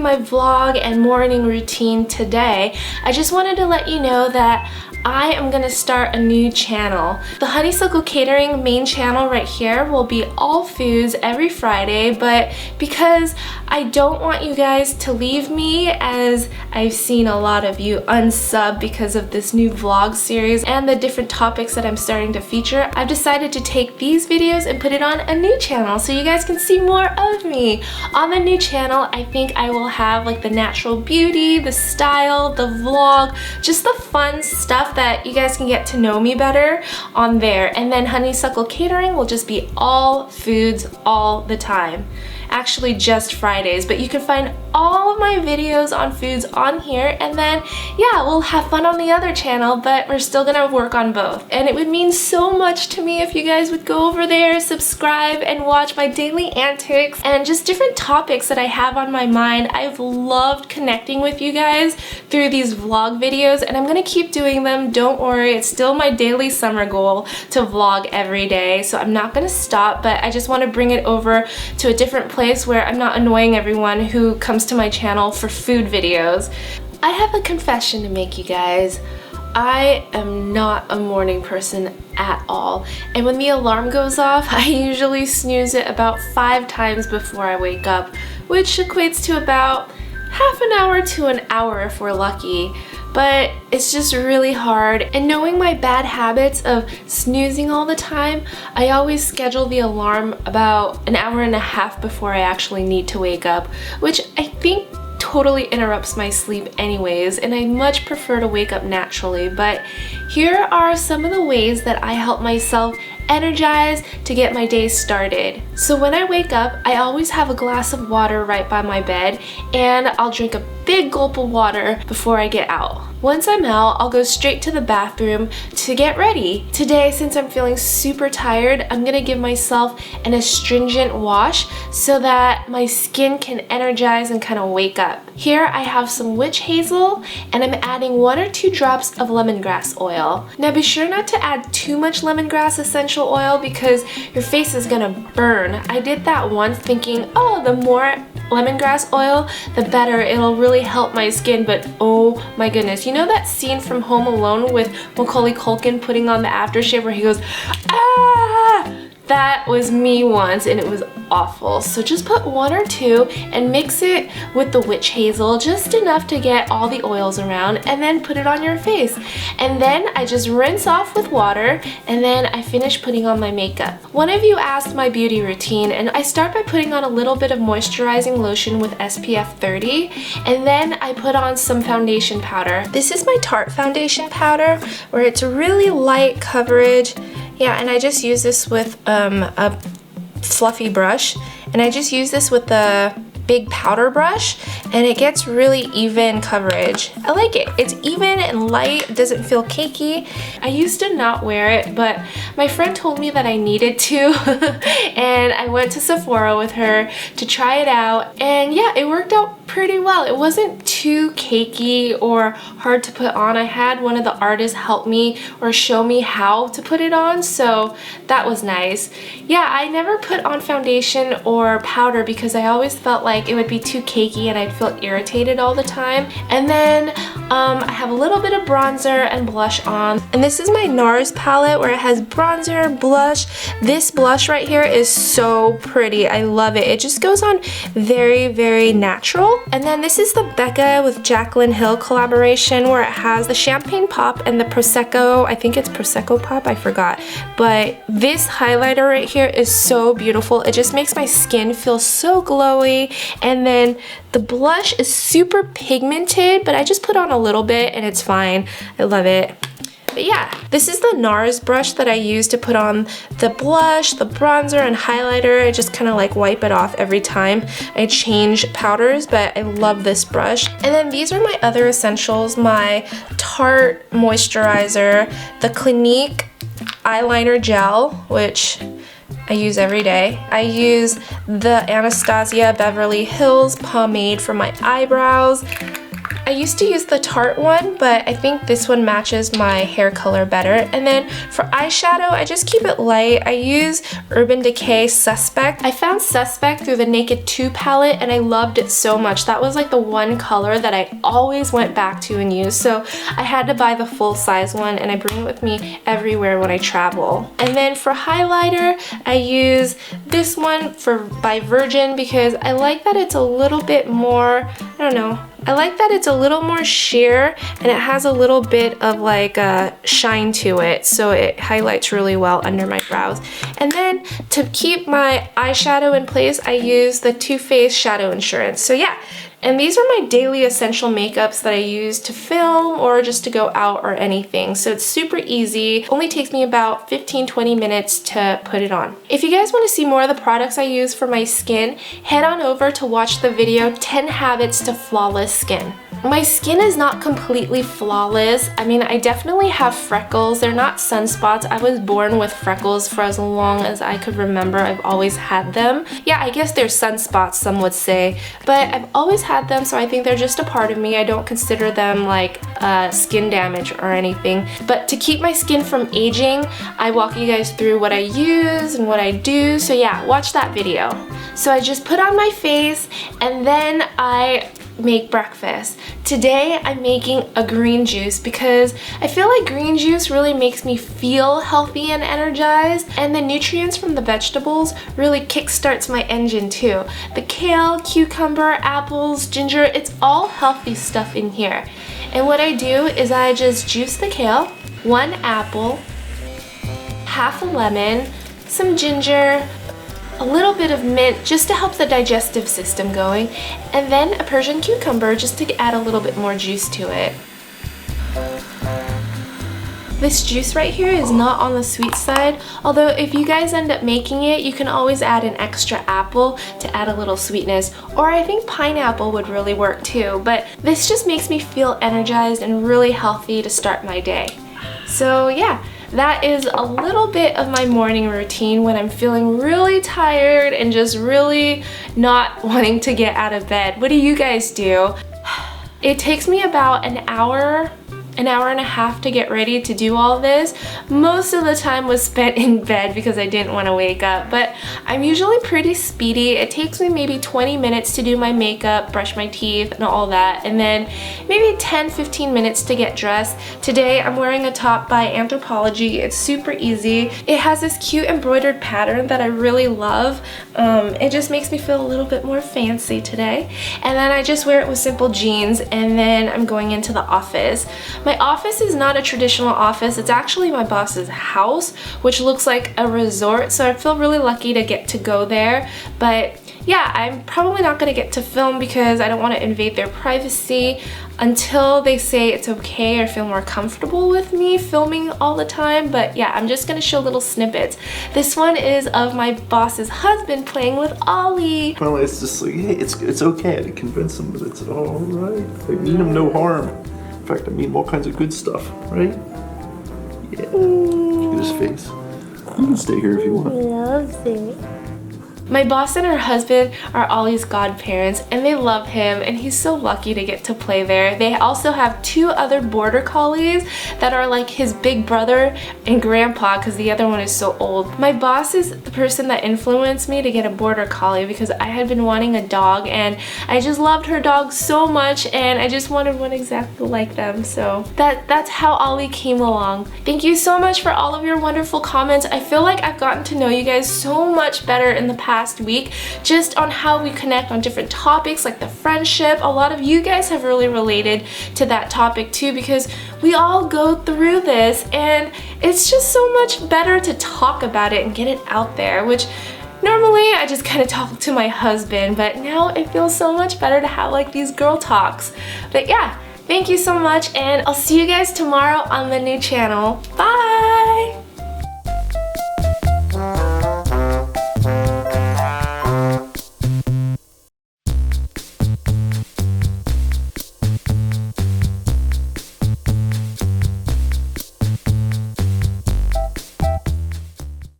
my vlog and morning routine today, I just wanted to let you know that I am gonna start a new channel. The Honeysuckle Catering main channel right here will be all foods every Friday, but because I don't want you guys to leave me, as I've seen a lot of you unsub because of this new vlog series and the different topics that I'm starting to feature, I've decided to take these videos and put it on a new channel so you guys can see more of me. On the new channel, I think I will have like the natural beauty, the style, the vlog, just the fun stuff that you guys can get to know me better on there. And then Honeysuckle Catering will just be all foods all the time. Actually just Fridays, but you can find all of my videos on foods on here, and then yeah, we'll have fun on the other channel, but we're still gonna work on both. And it would mean so much to me if you guys would go over there, subscribe, and watch my daily antics and just different topics that I have on my mind. I've loved connecting with you guys through these vlog videos, and I'm gonna keep doing them. Don't worry, it's still my daily summer goal to vlog every day, so I'm not gonna stop, but I just want to bring it over to a different place where I'm not annoying everyone who comes to my channel for food videos. I have a confession to make, you guys. I am not a morning person at all, and when the alarm goes off, I usually snooze it about 5 times before I wake up, which equates to about half an hour to an hour if we're lucky. But it's just really hard, and knowing my bad habits of snoozing all the time, I always schedule the alarm about an hour and a half before I actually need to wake up, which I think totally interrupts my sleep anyways, and I much prefer to wake up naturally. But here are some of the ways that I help myself energize to get my day started. So when I wake up, I always have a glass of water right by my bed, and I'll drink a big gulp of water before I get out. Once I'm out, I'll go straight to the bathroom to get ready. Today, since I'm feeling super tired, I'm gonna give myself an astringent wash so that my skin can energize and kind of wake up. Here I have some witch hazel, and I'm adding 1 or 2 drops of lemongrass oil. Now be sure not to add too much lemongrass essential oil because your face is gonna burn. I did that once thinking, oh, the more lemongrass oil, the better. It'll really help my skin, but oh my goodness. You know that scene from Home Alone with Macaulay Culkin putting on the aftershave where he goes, ah! That was me once, and it was awful. So just put 1 or 2 and mix it with the witch hazel, just enough to get all the oils around, and then put it on your face. And then I just rinse off with water, and then I finish putting on my makeup. One of you asked my beauty routine, and I start by putting on a little bit of moisturizing lotion with SPF 30, and then I put on some foundation powder. This is my Tarte foundation powder, where it's really light coverage. Yeah, and I just use this with a fluffy brush, and I just use this with the big powder brush, and it gets really even coverage. I like it. It's even and light, it doesn't feel cakey. I used to not wear it, but my friend told me that I needed to, and I went to Sephora with her to try it out, and yeah, it worked out pretty well. It wasn't too cakey or hard to put on. I had one of the artists help me or show me how to put it on, so that was nice. Yeah, I never put on foundation or powder because I always felt like it would be too cakey and I'd feel irritated all the time. And then I have a little bit of bronzer and blush on. And this is my NARS palette where it has bronzer, blush. This blush right here is so pretty. I love it. It just goes on very, very natural. And then this is the Becca with Jaclyn Hill collaboration where it has the champagne pop and the Prosecco. I think it's Prosecco pop, I forgot. But this highlighter right here is so beautiful. It just makes my skin feel so glowy. And then the blush is super pigmented, but I just put on a little bit and it's fine. I love it. But yeah, this is the NARS brush that I use to put on the blush, the bronzer, and highlighter. I just kind of like wipe it off every time I change powders, but I love this brush. And then these are my other essentials, my Tarte moisturizer, the Clinique eyeliner gel, which I use every day. I use the Anastasia Beverly Hills pomade for my eyebrows. I used to use the Tarte one, but I think this one matches my hair color better. And then for eyeshadow, I just keep it light. I use Urban Decay Suspect. I found Suspect through the Naked 2 palette and I loved it so much. That was like the one color that I always went back to and used. So I had to buy the full size one and I bring it with me everywhere when I travel. And then for highlighter, I use this one by Virgin because I like that it's a little bit more, I don't know, I like that it's a little more sheer and it has a little bit of like a shine to it, so it highlights really well under my brows. And then to keep my eyeshadow in place, I use the Too Faced Shadow Insurance. So yeah, and these are my daily essential makeups that I use to film or just to go out or anything. So it's super easy. Only takes me about 15-20 minutes to put it on. If you guys want to see more of the products I use for my skin, head on over to watch the video 10 Habits to Flawless Skin. My skin is not completely flawless. I mean, I definitely have freckles. They're not sunspots. I was born with freckles for as long as I could remember. I've always had them. Yeah, I guess they're sunspots, some would say, but I've always had them, so I think they're just a part of me. I don't consider them like skin damage or anything. But to keep my skin from aging, I walk you guys through what I use and what I do. So yeah, watch that video. So I just put on my face and then I make breakfast. Today I'm making a green juice because I feel like green juice really makes me feel healthy and energized, and the nutrients from the vegetables really kickstarts my engine too. The kale, cucumber, apples, ginger, it's all healthy stuff in here. And what I do is I just juice the kale, 1 apple, half a lemon, some ginger, a little bit of mint just to help the digestive system going, and then a Persian cucumber just to add a little bit more juice to it. This juice right here is not on the sweet side, although if you guys end up making it, you can always add an extra apple to add a little sweetness, or I think pineapple would really work too, but this just makes me feel energized and really healthy to start my day. So yeah, that is a little bit of my morning routine when I'm feeling really tired and just really not wanting to get out of bed. What do you guys do? It takes me about an hour and a half to get ready to do all this. Most of the time was spent in bed because I didn't want to wake up, but I'm usually pretty speedy. It takes me maybe 20 minutes to do my makeup, brush my teeth, and all that, and then maybe 10-15 minutes to get dressed. Today I'm wearing a top by Anthropologie. It's super easy. It has this cute embroidered pattern that I really love. It just makes me feel a little bit more fancy today. And then I just wear it with simple jeans, and then I'm going into the office. My office is not a traditional office. It's actually my boss's house, which looks like a resort, so I feel really lucky to get to go there. But yeah, I'm probably not gonna get to film because I don't want to invade their privacy until they say it's okay or feel more comfortable with me filming all the time. But yeah, I'm just gonna show little snippets. This one is of my boss's husband playing with Ollie. Well, it's just like, hey, it's okay to convince him that it's all right. I mean him no harm. In fact, I mean all kinds of good stuff, right? Yeah. Look at his face. You can stay here if you want. Loves it. My boss and her husband are Ollie's godparents, and they love him, and he's so lucky to get to play there. They also have 2 other border collies that are like his big brother and grandpa because the other one is so old. My boss is the person that influenced me to get a border collie because I had been wanting a dog, and I just loved her dog so much, and I just wanted one exactly like them. So that's how Ollie came along. Thank you so much for all of your wonderful comments. I feel like I've gotten to know you guys so much better in the past week, just on how we connect on different topics like the friendship. A lot of you guys have really related to that topic too, because we all go through this, and it's just so much better to talk about it and get it out there, which normally I just kind of talk to my husband, but now it feels so much better to have like these girl talks. But yeah, thank you so much, and I'll see you guys tomorrow on the new channel. Bye!